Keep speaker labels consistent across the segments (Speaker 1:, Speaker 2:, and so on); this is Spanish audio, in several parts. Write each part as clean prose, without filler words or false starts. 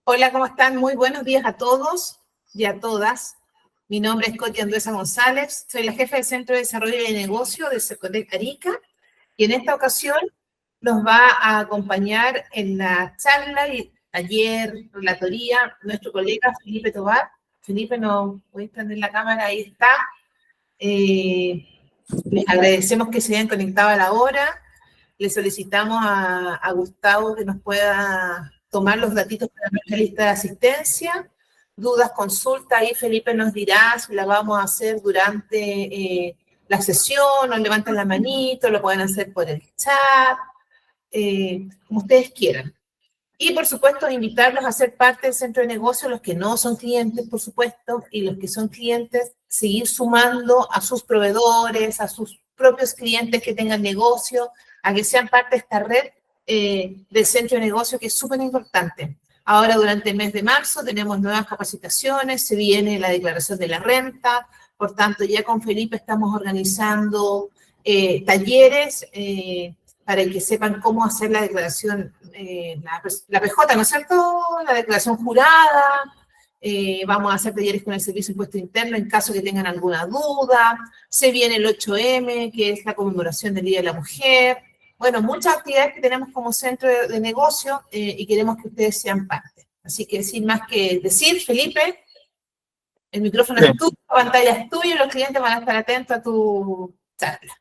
Speaker 1: Hola, ¿cómo están? Muy buenos días a todos y a todas. Mi nombre es Coti Anduesa González, soy la jefa del Centro de Desarrollo de Negocio de Cercotec Arica y en esta ocasión nos va a acompañar en la charla y taller, relatoría, nuestro colega Felipe Tobar. Felipe, no voy a prender la cámara, ahí está. Les agradecemos que se hayan conectado a la hora. Le solicitamos a Gustavo que nos pueda tomar los datitos para nuestra lista de asistencia. Dudas, consultas, ahí Felipe nos dirá si la vamos a hacer durante la sesión, o levantan la manito, lo pueden hacer por el chat, como ustedes quieran. Y, por supuesto, invitarlos a ser parte del centro de negocio, los que no son clientes, por supuesto, y los que son clientes, seguir sumando a sus proveedores, a sus propios clientes que tengan negocio, a que sean parte de esta red del centro de negocio, que es súper importante. Ahora, durante el mes de marzo, tenemos nuevas capacitaciones, se viene la declaración de la renta, por tanto, ya con Felipe estamos organizando talleres, para que sepan cómo hacer la declaración, la PJ, ¿no es cierto? La declaración jurada. Vamos a hacer talleres con el Servicio de Impuesto Interno en caso que tengan alguna duda. Se viene el 8M, que es la conmemoración del Día de la Mujer. Bueno, muchas actividades que tenemos como centro de negocio y queremos que ustedes sean parte. Así que sin más que decir, Felipe, el micrófono es tuyo, la pantalla es tuya y los clientes van a estar atentos a tu charla.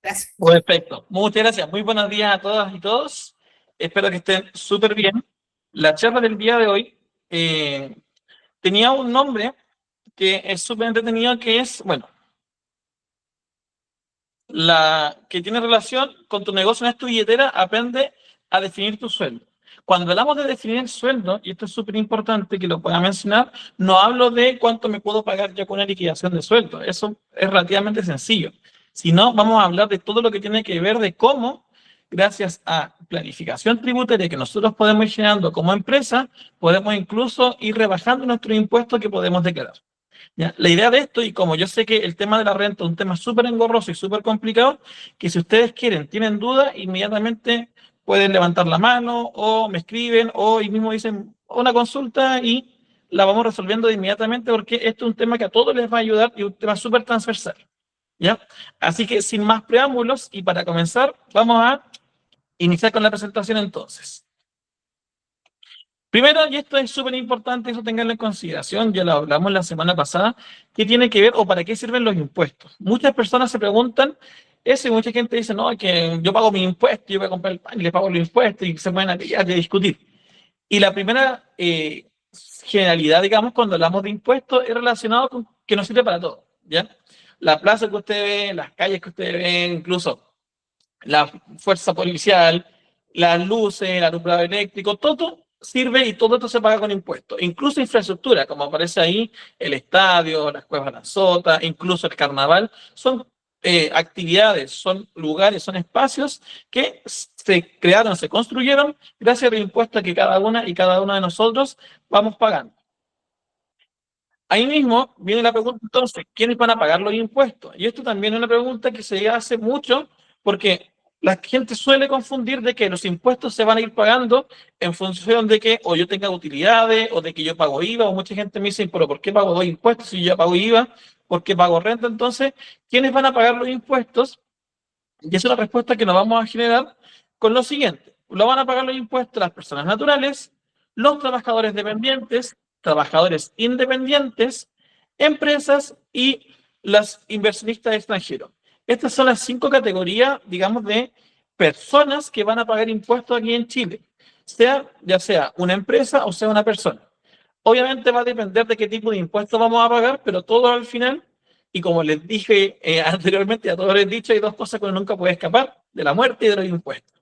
Speaker 1: Gracias.
Speaker 2: Perfecto. Muchas gracias. Muy buenos días a todas y todos. Espero que estén súper bien. La charla del día de hoy tenía un nombre que es súper entretenido, que es, bueno, que tiene relación con tu negocio no es tu billetera, aprende a definir tu sueldo. Cuando hablamos de definir el sueldo, y esto es súper importante que lo pueda mencionar, no hablo de cuánto me puedo pagar ya con una liquidación de sueldo. Eso es relativamente sencillo. Sino vamos a hablar de todo lo que tiene que ver de cómo, gracias a planificación tributaria que nosotros podemos ir generando como empresa, podemos incluso ir rebajando nuestros impuestos que podemos declarar. ¿Ya? La idea de esto, y como yo sé que el tema de la renta es un tema súper engorroso y súper complicado, que si ustedes tienen dudas, inmediatamente pueden levantar la mano o me escriben o y mismo dicen una consulta y la vamos resolviendo inmediatamente, porque esto es un tema que a todos les va a ayudar y un tema súper transversal. ¿Ya? Así que sin más preámbulos y para comenzar, vamos a iniciar con la presentación entonces. Primero, y esto es súper importante, eso tenganlo en consideración, ya lo hablamos la semana pasada, ¿qué tiene que ver o para qué sirven los impuestos? Muchas personas se preguntan eso y mucha gente dice, no, que yo pago mis impuestos, yo voy a comprar el pan y le pago los impuestos y se pueden aquellar de discutir. Y la primera generalidad, digamos, cuando hablamos de impuestos es relacionado con que nos sirve para todo, ¿ya? La plaza que usted ve, las calles que usted ve, incluso la fuerza policial, las luces, el alumbrado eléctrico, todo sirve y todo esto se paga con impuestos. Incluso infraestructura, como aparece ahí, el estadio, las cuevas de la sota, incluso el carnaval, son actividades, son lugares, son espacios que se crearon, se construyeron gracias al impuesto que cada una y cada uno de nosotros vamos pagando. Ahí mismo viene la pregunta, entonces, ¿quiénes van a pagar los impuestos? Y esto también es una pregunta que se hace mucho porque la gente suele confundir de que los impuestos se van a ir pagando en función de que o yo tenga utilidades o de que yo pago IVA, o mucha gente me dice, pero ¿por qué pago dos impuestos si yo pago IVA? ¿Por qué pago renta? Entonces, ¿quiénes van a pagar los impuestos? Y es una respuesta que nos vamos a generar con lo siguiente. Lo van a pagar los impuestos las personas naturales, los trabajadores dependientes, trabajadores independientes, empresas y los inversionistas extranjeros. Estas son las 5 categorías, digamos, de personas que van a pagar impuestos aquí en Chile, ya sea una empresa o sea una persona. Obviamente va a depender de qué tipo de impuestos vamos a pagar, pero todo al final, y como les dije anteriormente, a todos les he dicho, hay dos cosas que uno nunca puede escapar, de la muerte y de los impuestos.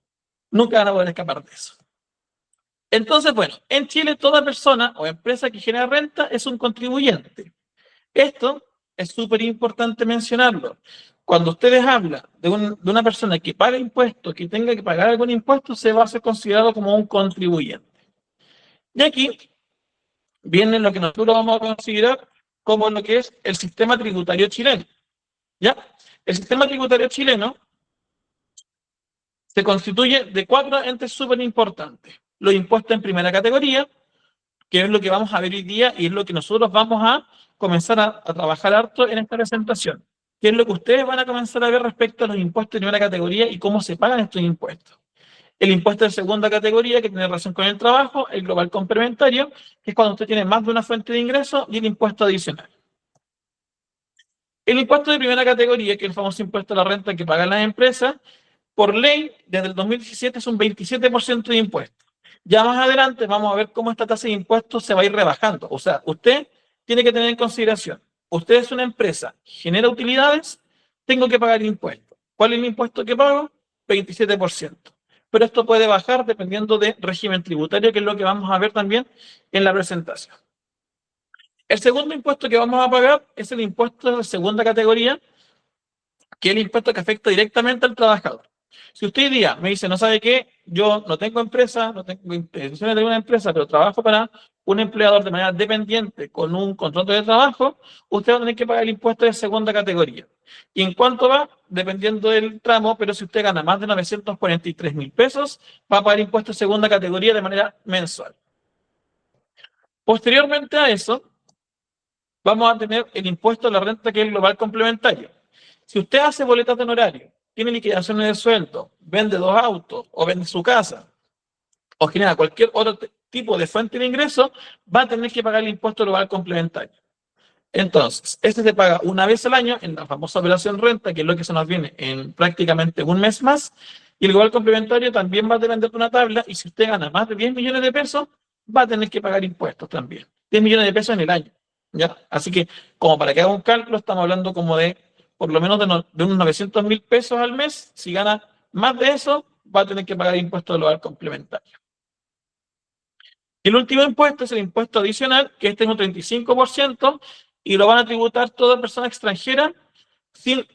Speaker 2: Nunca van a poder escapar de eso. Entonces, bueno, en Chile toda persona o empresa que genera renta es un contribuyente. Esto es súper importante mencionarlo. Cuando ustedes hablan de una persona que paga impuestos, que tenga que pagar algún impuesto, se va a ser considerado como un contribuyente. Y aquí viene lo que nosotros vamos a considerar como lo que es el sistema tributario chileno. ¿Ya? El sistema tributario chileno se constituye de 4 entes súper importantes. Los impuestos en primera categoría, que es lo que vamos a ver hoy día y es lo que nosotros vamos a comenzar a trabajar harto en esta presentación, que es lo que ustedes van a comenzar a ver respecto a los impuestos de primera categoría y cómo se pagan estos impuestos. El impuesto de segunda categoría, que tiene relación con el trabajo, el global complementario, que es cuando usted tiene más de una fuente de ingreso, y el impuesto adicional. El impuesto de primera categoría, que es el famoso impuesto a la renta que pagan las empresas, por ley, desde el 2017 es un 27% de impuesto. Ya más adelante vamos a ver cómo esta tasa de impuestos se va a ir rebajando. O sea, usted tiene que tener en consideración, usted es una empresa, genera utilidades, tengo que pagar impuestos. ¿Cuál es el impuesto que pago? 27%. Pero esto puede bajar dependiendo del régimen tributario, que es lo que vamos a ver también en la presentación. El segundo impuesto que vamos a pagar es el impuesto de segunda categoría, que es el impuesto que afecta directamente al trabajador. Si usted hoy día me dice, no sabe qué, yo no tengo empresa, no tengo intenciones de una empresa, pero trabajo para un empleador de manera dependiente con un contrato de trabajo, usted va a tener que pagar el impuesto de segunda categoría. ¿Y en cuánto va? Dependiendo del tramo, pero si usted gana más de 943.000 pesos, va a pagar impuesto de segunda categoría de manera mensual. Posteriormente a eso, vamos a tener el impuesto a la renta, que es el global complementario. Si usted hace boletas de honorario, tiene liquidaciones de sueldo, vende 2 autos o vende su casa o genera cualquier otro tipo de fuente de ingreso, va a tener que pagar el impuesto global complementario. Entonces, este se paga una vez al año en la famosa operación renta, que es lo que se nos viene en prácticamente un mes más, y el global complementario también va a depender de una tabla, y si usted gana más de 10 millones de pesos, va a tener que pagar impuestos también. 10 millones de pesos en el año, ¿ya? Así que, como para que haga un cálculo, estamos hablando como de por lo menos de unos 900.000 pesos al mes. Si gana más de eso, va a tener que pagar impuesto global complementario. Y el último impuesto es el impuesto adicional, que este es un 35%, y lo van a tributar toda persona extranjera sin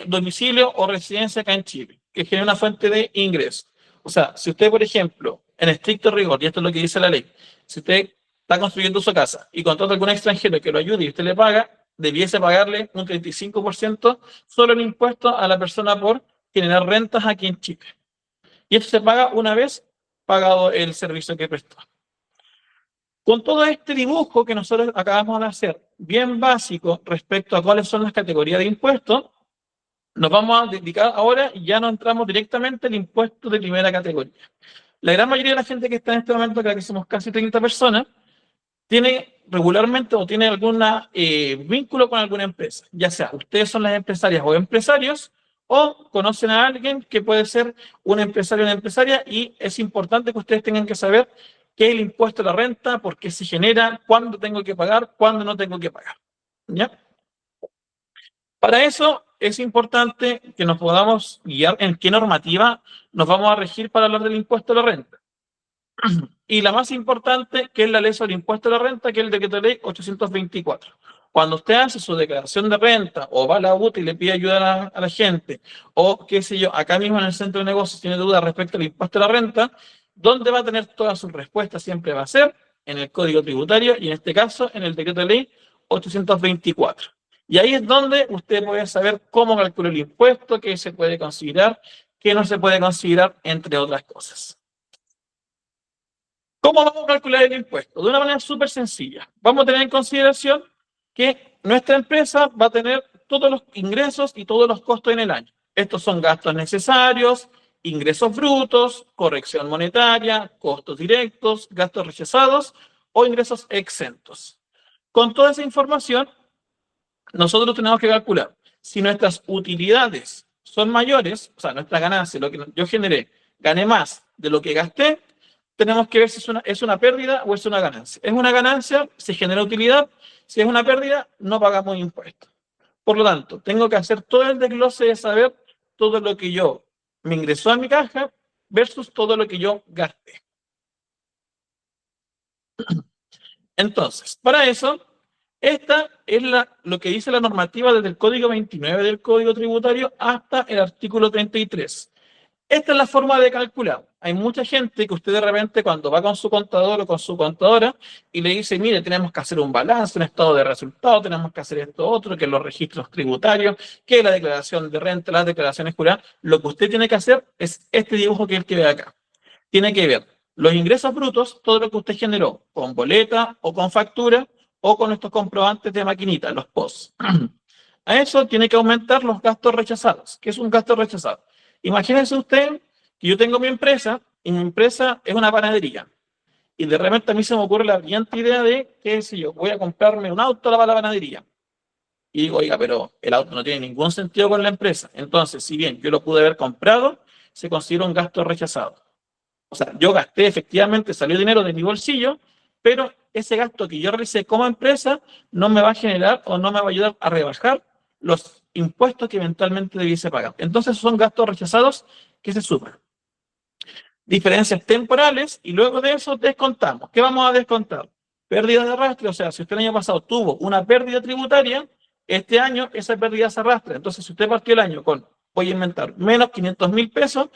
Speaker 2: domicilio o residencia acá en Chile, que genera una fuente de ingreso. O sea, si usted, por ejemplo, en estricto rigor, y esto es lo que dice la ley, si usted está construyendo su casa y contrata a algún extranjero que lo ayude y usted le paga, debiese pagarle un 35% solo en impuesto a la persona por generar rentas aquí en Chile. Y esto se paga una vez pagado el servicio que prestó. Con todo este dibujo que nosotros acabamos de hacer, bien básico respecto a cuáles son las categorías de impuestos, nos vamos a dedicar ahora y ya no entramos directamente al impuesto de primera categoría. La gran mayoría de la gente que está en este momento, creo que somos casi 30 personas, tiene regularmente o tiene algún vínculo con alguna empresa, ya sea ustedes son las empresarias o empresarios, o conocen a alguien que puede ser un empresario o una empresaria, y es importante que ustedes tengan que saber qué es el impuesto a la renta, por qué se genera, cuándo tengo que pagar, cuándo no tengo que pagar. ¿Ya? Para eso es importante que nos podamos guiar en qué normativa nos vamos a regir para hablar del impuesto a la renta. Y la más importante, que es la ley sobre el impuesto a la renta, que es el decreto de ley 824. Cuando usted hace su declaración de renta o va a la UTA y le pide ayuda a la gente, o qué sé yo, acá mismo en el centro de negocios tiene dudas respecto al impuesto a la renta, ¿dónde va a tener todas sus respuestas? Siempre va a ser en el Código Tributario y en este caso en el decreto de ley 824. Y ahí es donde usted puede saber cómo calcular el impuesto, qué se puede considerar, qué no se puede considerar, entre otras cosas. ¿Cómo vamos a calcular el impuesto? De una manera súper sencilla. Vamos a tener en consideración que nuestra empresa va a tener todos los ingresos y todos los costos en el año. Estos son gastos necesarios, ingresos brutos, corrección monetaria, costos directos, gastos rechazados o ingresos exentos. Con toda esa información, nosotros tenemos que calcular si nuestras utilidades son mayores, o sea, nuestra ganancia, lo que yo generé, gané más de lo que gasté, tenemos que ver si es una pérdida o es una ganancia. Es una ganancia, se genera utilidad. Si es una pérdida, no pagamos impuestos. Por lo tanto, tengo que hacer todo el desglose de saber todo lo que yo me ingresó a mi caja versus todo lo que yo gasté. Entonces, para eso, esta es lo que dice la normativa desde el Código 29 del Código Tributario hasta el artículo 33. Esta es la forma de calcular. Hay mucha gente que usted de repente cuando va con su contador o con su contadora y le dice, mire, tenemos que hacer un balance, un estado de resultados, tenemos que hacer esto otro, que los registros tributarios, que la declaración de renta, las declaraciones juradas. Lo que usted tiene que hacer es este dibujo que es el que ve acá. Tiene que ver Los ingresos brutos, todo lo que usted generó, con boleta o con factura o con estos comprobantes de maquinita, los POS. A eso tiene que aumentar los gastos rechazados. ¿Qué es un gasto rechazado? Imagínense usted que yo tengo mi empresa y mi empresa es una panadería. Y de repente a mí se me ocurre la brillante idea de, qué sé yo, voy a comprarme un auto para la panadería. Y digo, oiga, pero el auto no tiene ningún sentido con la empresa. Entonces, si bien yo lo pude haber comprado, se considera un gasto rechazado. O sea, yo gasté, efectivamente, salió dinero de mi bolsillo, pero ese gasto que yo realicé como empresa no me va a generar o no me va a ayudar a rebajar los impuestos que eventualmente debiese pagar. Entonces, son gastos rechazados que se suman. Diferencias temporales y luego de eso descontamos. ¿Qué vamos a descontar? Pérdida de arrastre, o sea, si usted el año pasado tuvo una pérdida tributaria, este año esa pérdida se arrastra. Entonces, si usted partió el año con, voy a inventar, menos 500.000 pesos,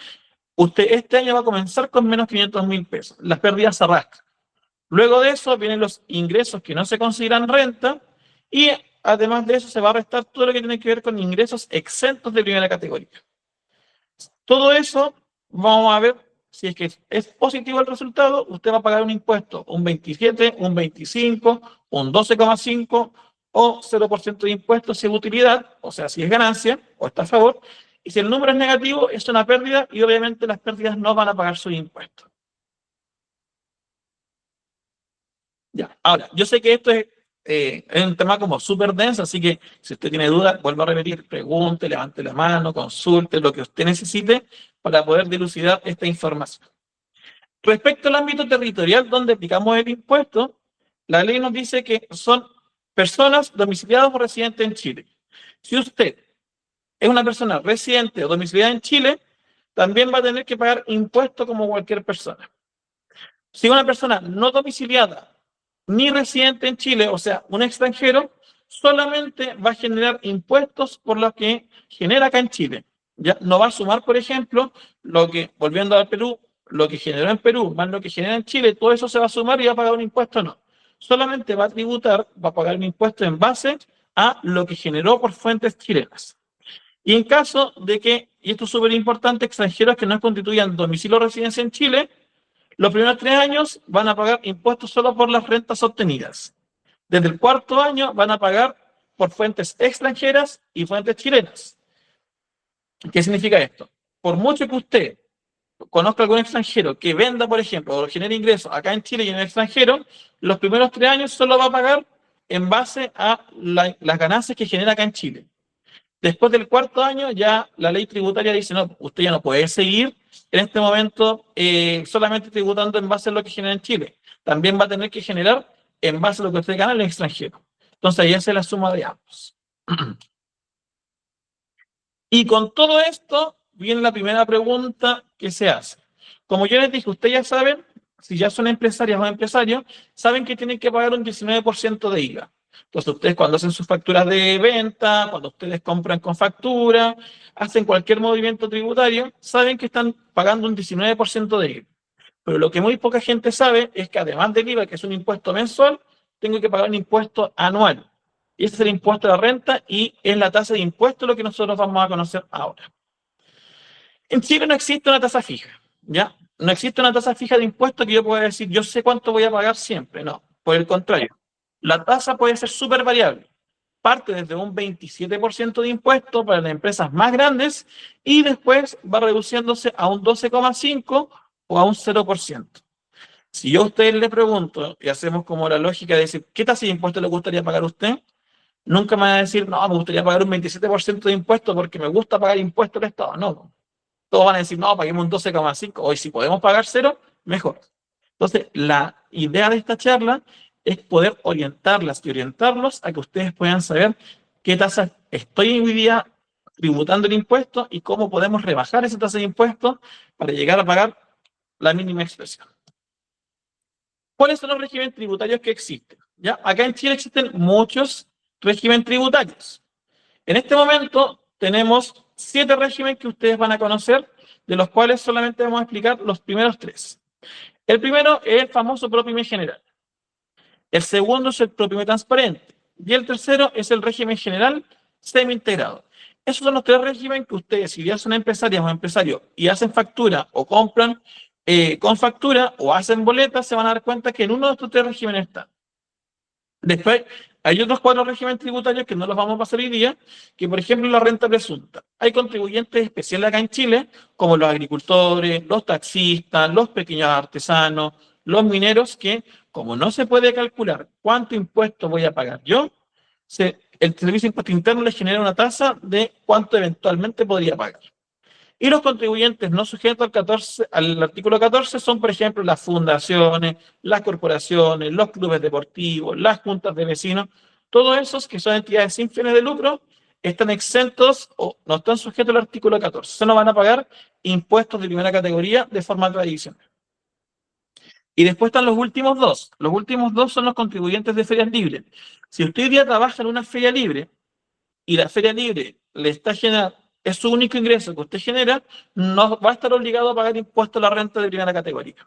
Speaker 2: usted este año va a comenzar con menos 500.000 pesos. Las pérdidas se arrastran. Luego de eso vienen los ingresos que no se consideran renta y además de eso se va a restar todo lo que tiene que ver con ingresos exentos de primera categoría. Todo eso vamos a ver si es que es positivo el resultado, usted va a pagar un impuesto, un 27, un 25, un 12,5 o 0% de impuesto si es utilidad, o sea, si es ganancia o está a favor. Y si el número es negativo, es una pérdida y obviamente las pérdidas no van a pagar sus impuestos. Ya, ahora, yo sé que esto es un tema como súper denso, así que si usted tiene dudas, vuelvo a repetir, pregunte, levante la mano, consulte lo que usted necesite para poder dilucidar esta información. Respecto al ámbito territorial donde aplicamos el impuesto, la ley nos dice que son personas domiciliadas o residentes en Chile. Si usted es una persona residente o domiciliada en Chile, también va a tener que pagar impuestos como cualquier persona. Si una persona no domiciliada ni residente en Chile, o sea, un extranjero, solamente va a generar impuestos por lo que genera acá en Chile. Ya no va a sumar, por ejemplo, lo que, volviendo al Perú, lo que generó en Perú, más lo que genera en Chile, todo eso se va a sumar y va a pagar un impuesto, no. Solamente va a tributar, va a pagar un impuesto en base a lo que generó por fuentes chilenas. Y en caso de que, y esto es súper importante, extranjeros que no constituyan domicilio o residencia en Chile, los primeros 3 años van a pagar impuestos solo por las rentas obtenidas. Desde el 4º año van a pagar por fuentes extranjeras y fuentes chilenas. ¿Qué significa esto? Por mucho que usted conozca algún extranjero que venda, por ejemplo, o genere ingresos acá en Chile y en el extranjero, los primeros 3 años solo va a pagar en base a las ganancias que genera acá en Chile. Después del 4º año ya la ley tributaria dice, no, usted ya no puede seguir en este momento solamente tributando en base a lo que genera en Chile. También va a tener que generar en base a lo que usted gana en el extranjero. Entonces ahí hace la suma de ambos. Y con todo esto viene la primera pregunta que se hace. Como yo les dije, ustedes ya saben, si ya son empresarias o empresarios, saben que tienen que pagar un 19% de IVA. Entonces, ustedes cuando hacen sus facturas de venta, cuando ustedes compran con factura, hacen cualquier movimiento tributario, saben que están pagando un 19% de IVA. Pero lo que muy poca gente sabe es que además del IVA, que es un impuesto mensual, tengo que pagar un impuesto anual. Y ese es el impuesto a la renta y es la tasa de impuesto lo que nosotros vamos a conocer ahora. En Chile no existe una tasa fija, ¿ya? No existe una tasa fija de impuesto que yo pueda decir, yo sé cuánto voy a pagar siempre. No, por el contrario. La tasa puede ser súper variable. Parte desde un 27% de impuesto para las empresas más grandes y después va reduciéndose a un 12,5% o a un 0%. Si yo a ustedes le pregunto y hacemos como la lógica de decir, ¿qué tasa de impuesto le gustaría pagar a usted? Nunca me va a decir, no, me gustaría pagar un 27% de impuesto porque me gusta pagar impuestos al Estado. No. Todos van a decir, no, paguemos un 12,5%. Hoy si podemos pagar 0, mejor. Entonces, la idea de esta charla es poder orientarlas y orientarlos a que ustedes puedan saber qué tasa estoy hoy día tributando el impuesto y cómo podemos rebajar esa tasa de impuesto para llegar a pagar la mínima expresión. ¿Cuáles son los regímenes tributarios que existen? ¿Ya? Acá en Chile existen muchos regímenes tributarios. En este momento tenemos 7 regímenes que ustedes van a conocer, de los cuales solamente vamos a explicar los primeros 3. El primero es el famoso ProPyme general. El segundo es el ProPyme transparente. Y el tercero es el régimen general semi-integrado. Esos son los 3 regímenes que ustedes, si ya son empresarias o empresarios y hacen factura o compran con factura o hacen boletas, se van a dar cuenta que en uno de estos 3 regímenes está. Después, hay otros 4 regímenes tributarios que no los vamos a pasar hoy día, que por ejemplo la renta presunta. Hay contribuyentes especiales acá en Chile, como los agricultores, los taxistas, los pequeños artesanos, los mineros, que como no se puede calcular cuánto impuesto voy a pagar yo, el Servicio de Impuesto Interno les genera una tasa de cuánto eventualmente podría pagar. Y los contribuyentes no sujetos al artículo 14 son, por ejemplo, las fundaciones, las corporaciones, los clubes deportivos, las juntas de vecinos. Todos esos que son entidades sin fines de lucro están exentos o no están sujetos al artículo 14. Se no van a pagar impuestos de primera categoría de forma tradicional. Y después están los últimos 2. Los últimos 2 son los contribuyentes de ferias libres. Si usted hoy día trabaja en una feria libre y la feria libre le está generando, es su único ingreso que usted genera, no va a estar obligado a pagar impuestos a la renta de primera categoría.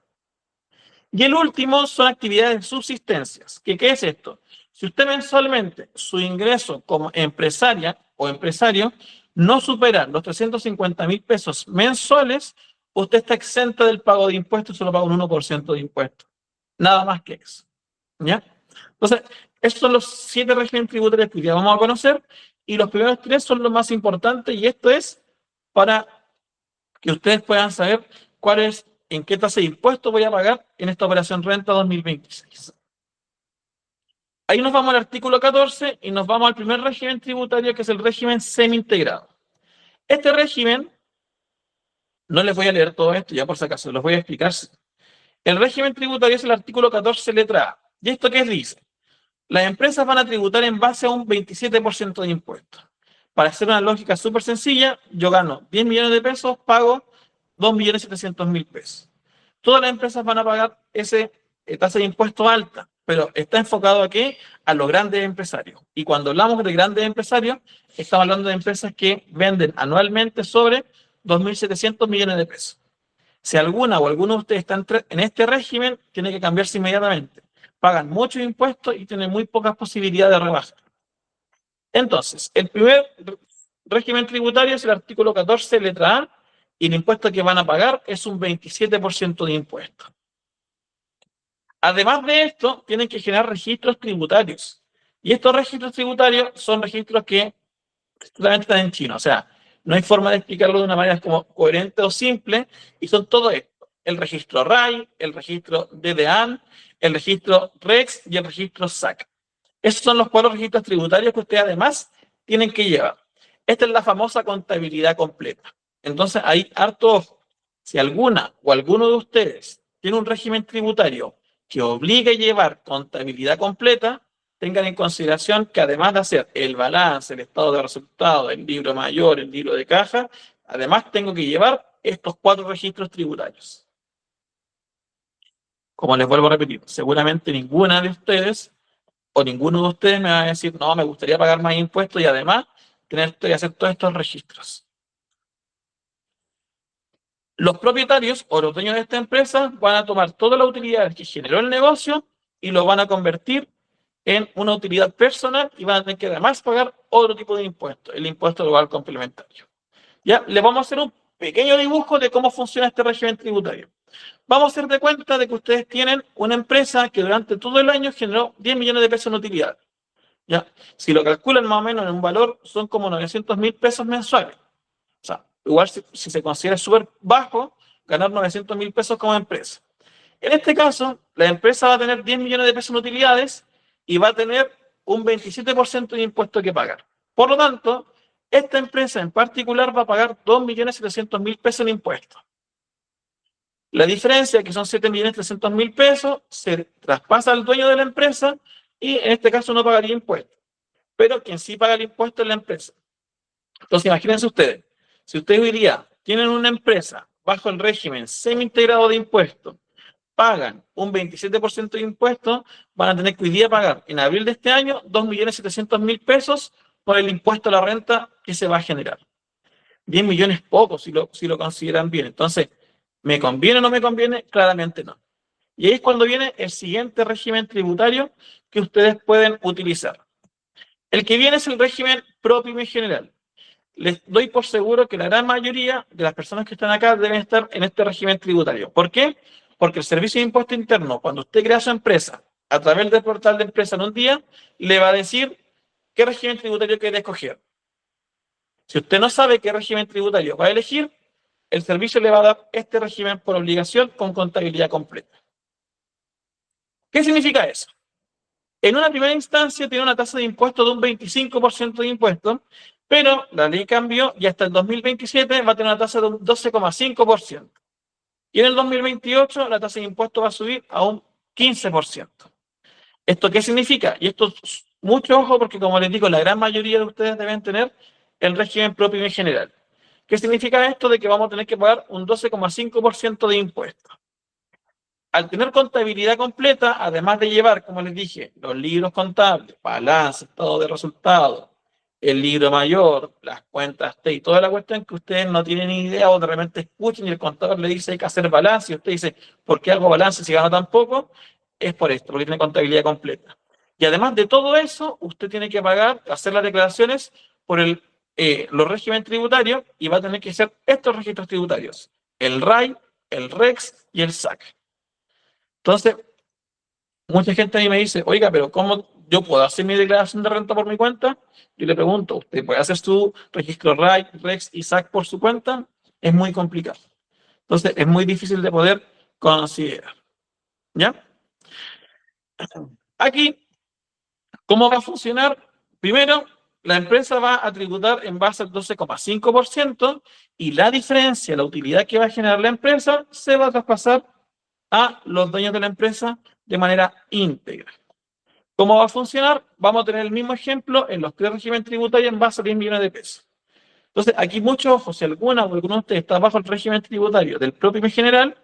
Speaker 2: Y el último son actividades de subsistencias. ¿Qué es esto? Si usted mensualmente su ingreso como empresaria o empresario no supera los 350.000 pesos mensuales, usted está exenta del pago de impuestos, solo paga un 1% de impuestos. Nada más que eso. ¿Ya? Entonces, estos son los 7 regímenes tributarios que hoy día vamos a conocer. Y los primeros 3 son los más importantes, y esto es para que ustedes puedan saber en qué tasa de impuesto voy a pagar en esta operación renta 2026. Ahí nos vamos al artículo 14 y nos vamos al primer régimen tributario, que es el régimen semi-integrado. Este régimen, no les voy a leer todo esto, ya por si acaso, los voy a explicar. El régimen tributario es el artículo 14, letra A. ¿Y esto qué dice? Las empresas van a tributar en base a un 27% de impuestos. Para hacer una lógica súper sencilla, yo gano 10 millones de pesos, pago 2.700.000 pesos. Todas las empresas van a pagar esa tasa de impuesto alta, pero está enfocado ¿a qué? A los grandes empresarios. Y cuando hablamos de grandes empresarios, estamos hablando de empresas que venden anualmente sobre 2.700 millones de pesos. Si alguna o alguno de ustedes está en este régimen, tiene que cambiarse inmediatamente. Pagan muchos impuestos y tienen muy pocas posibilidades de rebajar. Entonces, el primer régimen tributario es el artículo 14, letra A, y el impuesto que van a pagar es un 27% de impuesto. Además de esto, tienen que generar registros tributarios. Y estos registros tributarios son registros que solamente están en chino. O sea, no hay forma de explicarlo de una manera como coherente o simple, y son todo esto. El registro RAI, el registro DDAN, el registro REX y el registro SAC. Esos son los 4 registros tributarios que ustedes además tienen que llevar. Esta es la famosa contabilidad completa. Entonces, hay harto ojo. Si alguna o alguno de ustedes tiene un régimen tributario que obligue a llevar contabilidad completa, tengan en consideración que además de hacer el balance, el estado de resultados, el libro mayor, el libro de caja, además tengo que llevar estos 4 registros tributarios. Como les vuelvo a repetir, seguramente ninguna de ustedes o ninguno de ustedes me va a decir, no, me gustaría pagar más impuestos y además tener que hacer todos estos registros. Los propietarios o los dueños de esta empresa van a tomar toda la utilidad que generó el negocio y lo van a convertir en una utilidad personal y van a tener que además pagar otro tipo de impuesto, el impuesto global complementario. Ya, les vamos a hacer un pequeño dibujo de cómo funciona este régimen tributario. Vamos a hacer de cuenta de que ustedes tienen una empresa que durante todo el año generó 10 millones de pesos en utilidad. ¿Ya? Si lo calculan más o menos en un valor, son como 900.000 pesos mensuales. O sea, igual si se considera súper bajo, ganar 900.000 pesos como empresa. En este caso, la empresa va a tener 10 millones de pesos en utilidades y va a tener un 27% de impuesto que pagar. Por lo tanto, esta empresa en particular va a pagar 2.700.000 pesos en impuestos. La diferencia, que son 7.300.000 pesos, se traspasa al dueño de la empresa y en este caso no pagaría impuestos. Pero quien sí paga el impuesto es la empresa. Entonces, imagínense ustedes, si ustedes hoy día tienen una empresa bajo el régimen semi-integrado de impuestos, pagan un 27% de impuestos, van a tener que hoy día pagar en abril de este año 2.700.000 pesos por el impuesto a la renta que se va a generar. 10 millones pocos si lo consideran bien. Entonces, ¿me conviene o no me conviene? Claramente no. Y ahí es cuando viene el siguiente régimen tributario que ustedes pueden utilizar. El que viene es el régimen ProPyme general. les doy por seguro que la gran mayoría de las personas que están acá deben estar en este régimen tributario. ¿Por qué? Porque el Servicio de Impuesto Interno, cuando usted crea su empresa a través del portal de empresa en un día, le va a decir qué régimen tributario quiere escoger. Si usted no sabe qué régimen tributario va a elegir, el servicio le va a dar este régimen por obligación con contabilidad completa. ¿Qué significa eso? En una primera instancia tiene una tasa de impuesto de un 25% de impuestos, pero la ley cambió y hasta el 2027 va a tener una tasa de un 12,5%. Y en el 2028 la tasa de impuesto va a subir a un 15%. ¿Esto qué significa? Y esto es mucho ojo porque, como les digo, la gran mayoría de ustedes deben tener el régimen propio y general. ¿Qué significa esto? De que vamos a tener que pagar un 12,5% de impuestos. Al tener contabilidad completa, además de llevar, como les dije, los libros contables, balance, estado de resultados, el libro mayor, las cuentas T y toda la cuestión que ustedes no tienen ni idea o de repente escuchen y el contador le dice hay que hacer balance y usted dice, ¿por qué hago balance si gano tan poco? Es por esto, porque tiene contabilidad completa. Y además de todo eso, usted tiene que pagar, hacer las declaraciones por los regímenes tributarios y va a tener que hacer estos registros tributarios, el RAI, el REX y el SAC. Entonces, mucha gente a mí me dice, oiga, pero ¿cómo yo puedo hacer mi declaración de renta por mi cuenta? Yo le pregunto, ¿usted puede hacer su registro RAI, REX y SAC por su cuenta? Es muy complicado. Entonces, es muy difícil de poder considerar. ¿Ya? Aquí, ¿cómo va a funcionar? Primero, la empresa va a tributar en base al 12,5% y la diferencia, la utilidad que va a generar la empresa, se va a traspasar a los dueños de la empresa de manera íntegra. ¿Cómo va a funcionar? Vamos a tener el mismo ejemplo en los tres regímenes tributarios en base a 10 millones de pesos. Entonces, aquí mucho ojo, si alguna o alguno de ustedes está bajo el régimen tributario del propio general,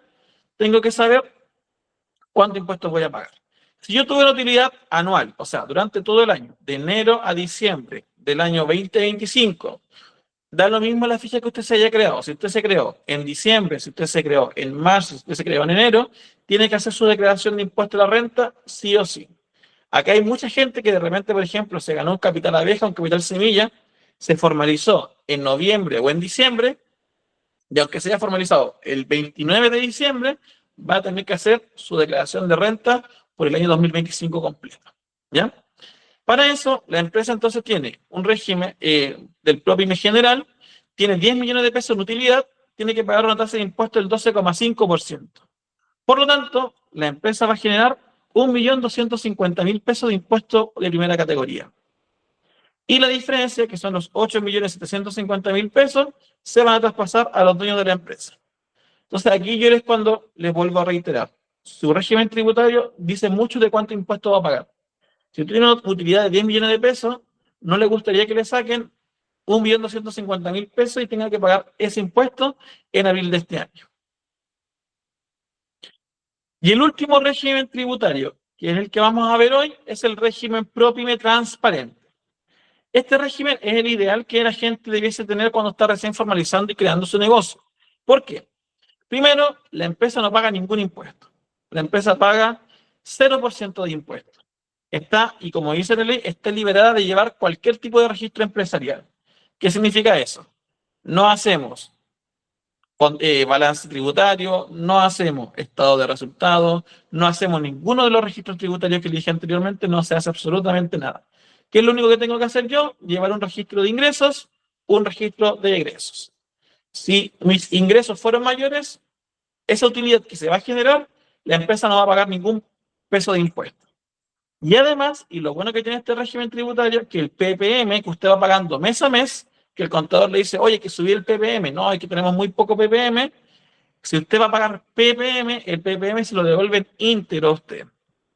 Speaker 2: tengo que saber cuánto impuestos voy a pagar. Si yo tuve una utilidad anual, o sea, durante todo el año, de enero a diciembre del año 2025, da lo mismo la ficha que usted se haya creado. Si usted se creó en diciembre, si usted se creó en marzo, si usted se creó en enero, tiene que hacer su declaración de impuesto a la renta sí o sí. Acá hay mucha gente que de repente, por ejemplo, se ganó un capital abeja, un capital semilla, se formalizó en noviembre o en diciembre, y aunque se haya formalizado el 29 de diciembre, va a tener que hacer su declaración de renta por el año 2025 completo. ¿Ya? Para eso, la empresa entonces tiene un régimen del propio general, tiene 10 millones de pesos en utilidad, tiene que pagar una tasa de impuesto del 12,5%. Por lo tanto, la empresa va a generar 1.250.000 pesos de impuesto de primera categoría. Y la diferencia, que son los 8.750.000 pesos, se van a traspasar a los dueños de la empresa. Entonces, aquí yo es cuando les vuelvo a reiterar. Su régimen tributario dice mucho de cuánto impuesto va a pagar. Si usted tiene una utilidad de 10 millones de pesos, no le gustaría que le saquen 1.250.000 pesos y tenga que pagar ese impuesto en abril de este año. Y el último régimen tributario, que es el que vamos a ver hoy, es el régimen ProPyme transparente. Este régimen es el ideal que la gente debiese tener cuando está recién formalizando y creando su negocio. ¿Por qué? Primero, la empresa no paga ningún impuesto. La empresa paga 0% de impuestos. Está, y como dice la ley, está liberada de llevar cualquier tipo de registro empresarial. ¿Qué significa eso? No hacemos balance tributario, no hacemos estado de resultados, no hacemos ninguno de los registros tributarios que dije anteriormente, no se hace absolutamente nada. ¿Qué es lo único que tengo que hacer yo? Llevar un registro de ingresos, un registro de egresos. Si mis ingresos fueron mayores, esa utilidad que se va a generar, la empresa no va a pagar ningún peso de impuesto. Y además, y lo bueno que tiene este régimen tributario, que el PPM que usted va pagando mes a mes, que el contador le dice, oye, hay que subir el PPM, no, hay que tenemos muy poco PPM. Si usted va a pagar PPM, el PPM se lo devuelven íntegro a usted.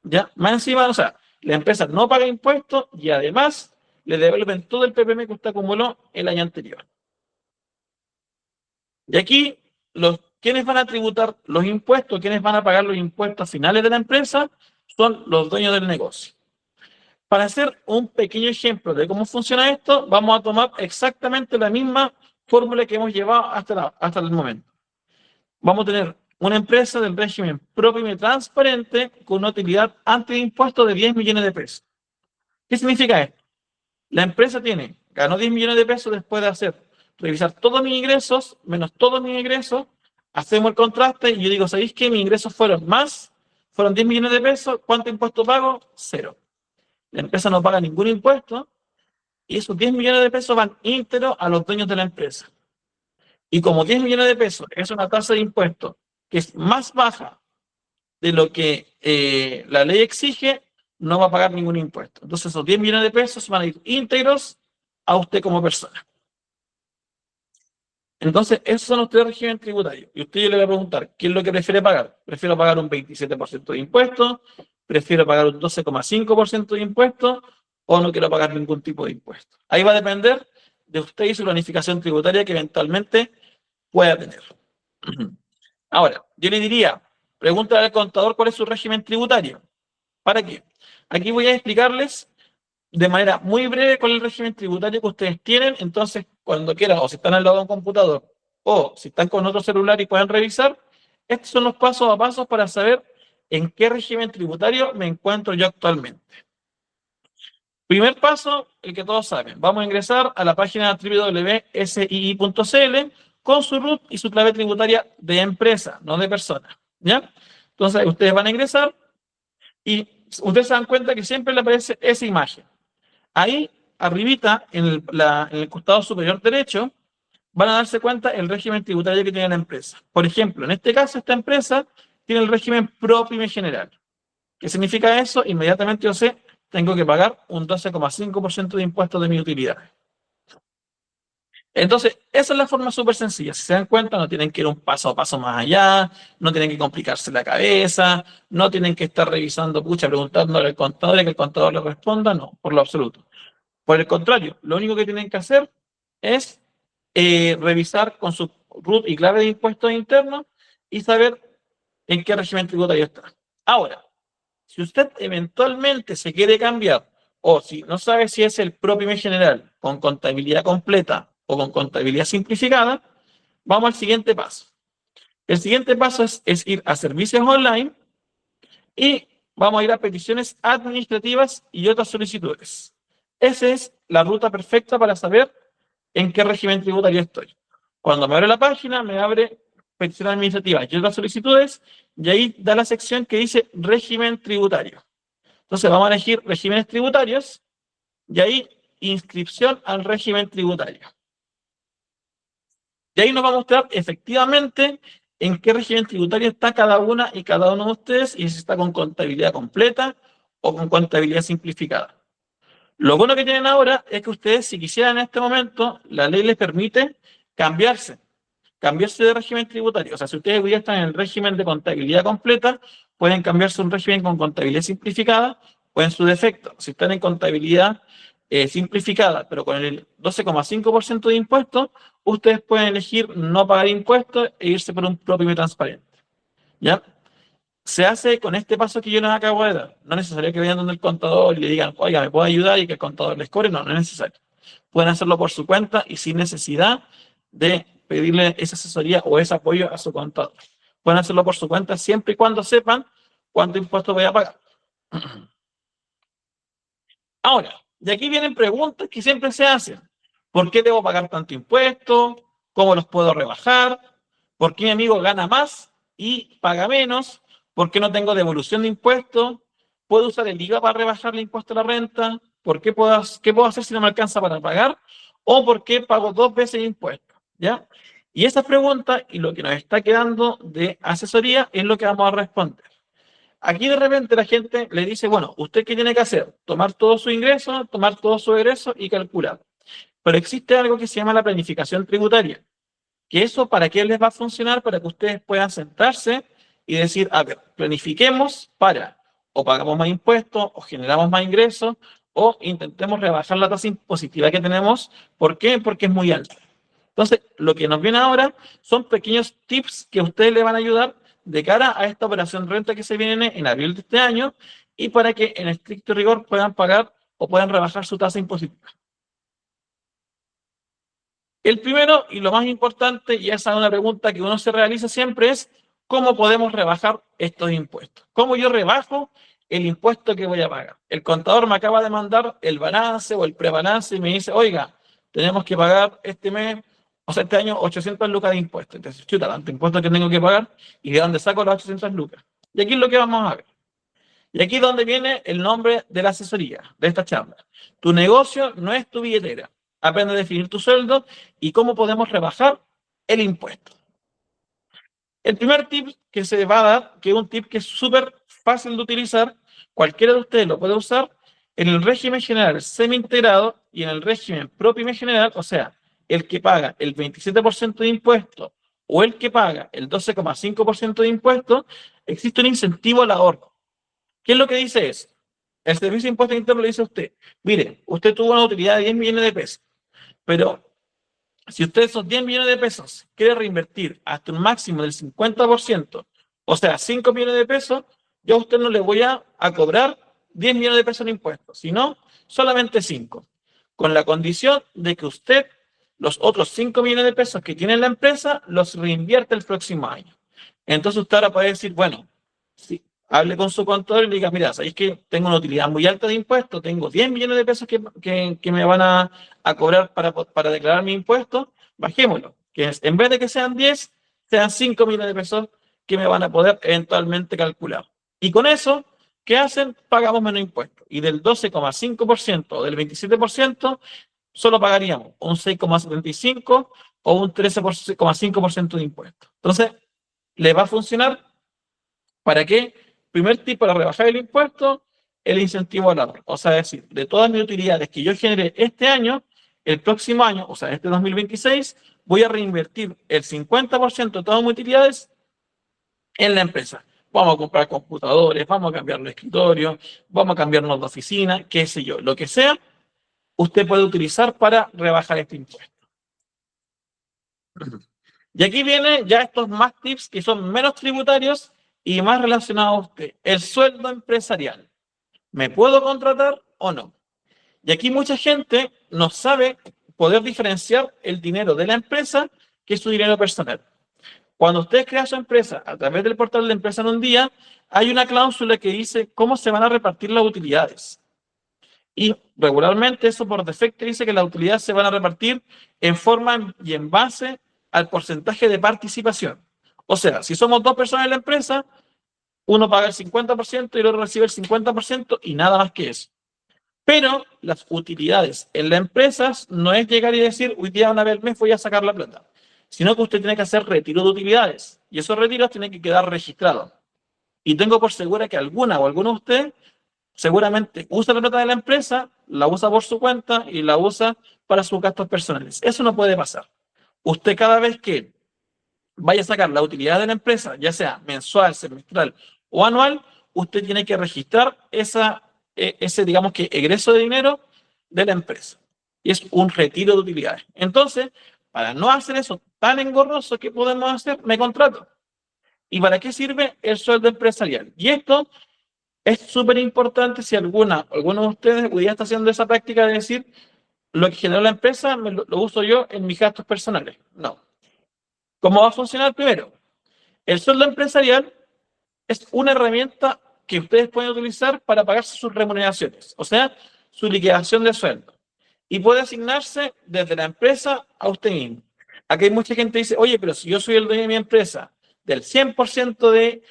Speaker 2: ¿Ya? Más encima, o sea, la empresa no paga impuestos y además le devuelven todo el PPM que usted acumuló el año anterior. Y aquí, quienes van a tributar los impuestos, quienes van a pagar los impuestos finales de la empresa, son los dueños del negocio. Para hacer un pequeño ejemplo de cómo funciona esto, vamos a tomar exactamente la misma fórmula que hemos llevado hasta el momento. Vamos a tener una empresa del régimen ProPyme transparente con una utilidad antes de impuestos de 10 millones de pesos. ¿Qué significa esto? La empresa ganó 10 millones de pesos después de hacer revisar todos mis ingresos, menos todos mis egresos, hacemos el contraste y yo digo, ¿sabéis que mis ingresos fueron 10 millones de pesos, ¿cuánto impuesto pago? 0. La empresa no paga ningún impuesto y esos 10 millones de pesos van íntegros a los dueños de la empresa. Y como 10 millones de pesos es una tasa de impuesto que es más baja de lo que la ley exige, no va a pagar ningún impuesto. Entonces esos 10 millones de pesos van a ir íntegros a usted como persona. Entonces, esos son los 3 regímenes tributarios. Y usted yo le va a preguntar, ¿qué es lo que prefiere pagar? ¿Prefiero pagar un 27% de impuestos? ¿Prefiero pagar un 12,5% de impuestos? ¿O no quiero pagar ningún tipo de impuesto? Ahí va a depender de usted y su planificación tributaria que eventualmente pueda tener. Ahora, yo le diría, pregúntale al contador cuál es su régimen tributario. ¿Para qué? Aquí voy a explicarles de manera muy breve cuál es el régimen tributario que ustedes tienen. Entonces, cuando quieran, o si están al lado de un computador, o si están con otro celular y pueden revisar, estos son los pasos a pasos para saber en qué régimen tributario me encuentro yo actualmente. Primer paso, el que todos saben. Vamos a ingresar a la página www.sii.cl con su RUT y su clave tributaria de empresa, no de persona. ¿Ya? Entonces, ustedes van a ingresar y ustedes se dan cuenta que siempre le aparece esa imagen. Ahí, arribita, en el costado superior derecho, van a darse cuenta el régimen tributario que tiene la empresa. Por ejemplo, en este caso, esta empresa tiene el régimen ProPyme general. ¿Qué significa eso? Inmediatamente yo sé, tengo que pagar un 12,5% de impuestos de mis utilidades. Entonces, esa es la forma súper sencilla. Si se dan cuenta, no tienen que ir un paso a paso más allá, no tienen que complicarse la cabeza, no tienen que estar revisando, preguntándole al contador y que el contador le responda, no, por lo absoluto. Por el contrario, lo único que tienen que hacer es revisar con su RUT y clave de impuestos internos y saber en qué régimen tributario está. Ahora, si usted eventualmente se quiere cambiar o si no sabe si es el ProPyme general con contabilidad completa o con contabilidad simplificada, vamos al siguiente paso. El siguiente paso es ir a servicios online y vamos a ir a peticiones administrativas y otras solicitudes. Esa es la ruta perfecta para saber en qué régimen tributario estoy. Cuando me abre la página, me abre peticiones administrativas y otras solicitudes, y ahí da la sección que dice régimen tributario. Entonces vamos a elegir regímenes tributarios, y ahí inscripción al régimen tributario. Y ahí nos va a mostrar efectivamente en qué régimen tributario está cada una y cada uno de ustedes, y si está con contabilidad completa o con contabilidad simplificada. Lo bueno que tienen ahora es que ustedes, si quisieran en este momento, la ley les permite cambiarse de régimen tributario. O sea, si ustedes hoy día están en el régimen de contabilidad completa, pueden cambiarse a un régimen con contabilidad simplificada o en su defecto, si están en contabilidad simplificada, pero con el 12,5% de impuestos, ustedes pueden elegir no pagar impuestos e irse por un ProPyme transparente. ¿Ya? Se hace con este paso que yo les acabo de dar. No es necesario que vayan donde el contador y le digan, oiga, ¿me puede ayudar? Y que el contador les cobre. No, no es necesario. Pueden hacerlo por su cuenta y sin necesidad de pedirle esa asesoría o ese apoyo a su contador. Pueden hacerlo por su cuenta siempre y cuando sepan cuánto impuesto voy a pagar. Ahora, de aquí vienen preguntas que siempre se hacen. ¿Por qué debo pagar tanto impuesto? ¿Cómo los puedo rebajar? ¿Por qué mi amigo gana más y paga menos? ¿Por qué no tengo devolución de impuestos? ¿Puedo usar el IVA para rebajar el impuesto a la renta? ¿Qué puedo hacer si no me alcanza para pagar? ¿O por qué pago 2 veces impuestos? ¿Ya? Y esas preguntas y lo que nos está quedando de asesoría es lo que vamos a responder. Aquí de repente la gente le dice, bueno, ¿usted qué tiene que hacer? Tomar todo su ingreso, tomar todo su egreso y calcular. Pero existe algo que se llama la planificación tributaria. Que eso, ¿para qué les va a funcionar? Para que ustedes puedan sentarse y decir, a ver, planifiquemos para o pagamos más impuestos, o generamos más ingresos, o intentemos rebajar la tasa impositiva que tenemos. ¿Por qué? Porque es muy alta. Entonces, lo que nos viene ahora son pequeños tips que a ustedes les van a ayudar de cara a esta operación renta que se viene en abril de este año y para que en estricto rigor puedan pagar o puedan rebajar su tasa impositiva. El primero y lo más importante, y esa es una pregunta que uno se realiza siempre, es ¿cómo podemos rebajar estos impuestos? ¿Cómo yo rebajo el impuesto que voy a pagar? El contador me acaba de mandar el balance o el prebalance y me dice, oiga, tenemos que pagar este mes O sea, este año 800 lucas de impuestos. Entonces, chuta, tanto impuestos que tengo que pagar y de dónde saco las 800 lucas. Y aquí es lo que vamos a ver. Y aquí es donde viene el nombre de la asesoría, de esta charla. Tu negocio no es tu billetera. Aprende a definir tu sueldo y cómo podemos rebajar el impuesto. El primer tip que se va a dar, que es un tip que es súper fácil de utilizar, cualquiera de ustedes lo puede usar, en el régimen general semi-integrado y en el régimen propio y general, o sea, el que paga el 27% de impuestos o el que paga el 12,5% de impuestos, existe un incentivo al ahorro. ¿Qué es lo que dice eso? El Servicio de Impuestos Internos le dice a usted, mire, usted tuvo una utilidad de 10 millones de pesos, pero si usted esos 10 millones de pesos quiere reinvertir hasta un máximo del 50%, o sea, 5 millones de pesos, yo a usted no le voy a cobrar 10 millones de pesos en impuestos, sino solamente 5, con la condición de que usted los otros 5 millones de pesos que tiene en la empresa los reinvierte el próximo año. Entonces usted ahora puede decir, bueno, sí, hable con su contador y le diga, mira, sabéis que tengo una utilidad muy alta de impuestos, tengo 10 millones de pesos que me van a cobrar para declarar mi impuesto, bajémoslo, que es, en vez de que sean 10, sean 5 millones de pesos que me van a poder eventualmente calcular. Y con eso, ¿qué hacen? Pagamos menos impuestos. Y del 12,5% o del 27%, solo pagaríamos un 6,75% o un 13,5% de impuestos. Entonces, ¿le va a funcionar? ¿Para qué? Primer tip para rebajar el impuesto, el incentivo al ahorro. O sea, es decir, de todas mis utilidades que yo generé este año, el próximo año, o sea, este 2026, voy a reinvertir el 50% de todas mis utilidades en la empresa. Vamos a comprar computadores, vamos a cambiar los escritorios, vamos a cambiarnos de oficina, qué sé yo, lo que sea, usted puede utilizar para rebajar este impuesto. Y aquí vienen ya estos más tips que son menos tributarios y más relacionados a usted. El sueldo empresarial. ¿Me puedo contratar o no? Y aquí mucha gente no sabe poder diferenciar el dinero de la empresa que es su dinero personal. Cuando usted crea su empresa a través del portal de empresa en un día, hay una cláusula que dice cómo se van a repartir las utilidades. Y regularmente eso por defecto dice que las utilidades se van a repartir en forma y en base al porcentaje de participación. O sea, si somos 2 personas en la empresa, uno paga el 50% y el otro recibe el 50% y nada más que eso. Pero las utilidades en las empresas no es llegar y decir, hoy día una vez al mes voy a sacar la plata, sino que usted tiene que hacer retiro de utilidades y esos retiros tienen que quedar registrados. Y tengo por segura que alguna o alguno de ustedes seguramente usa la plata de la empresa, la usa por su cuenta y la usa para sus gastos personales. Eso no puede pasar. Usted cada vez que vaya a sacar la utilidad de la empresa, ya sea mensual, semestral o anual, usted tiene que registrar ese, digamos que, egreso de dinero de la empresa. Y es un retiro de utilidades. Entonces, para no hacer eso tan engorroso, ¿qué podemos hacer? Me contrato. ¿Y para qué sirve el sueldo empresarial? Y esto es súper importante si alguno de ustedes hoy día está haciendo esa práctica de decir, lo que generó la empresa lo uso yo en mis gastos personales. No. ¿Cómo va a funcionar? Primero, el sueldo empresarial es una herramienta que ustedes pueden utilizar para pagarse sus remuneraciones, o sea, su liquidación de sueldo. Y puede asignarse desde la empresa a usted mismo. Aquí hay mucha gente que dice, oye, pero si yo soy el dueño de mi empresa, del 100% de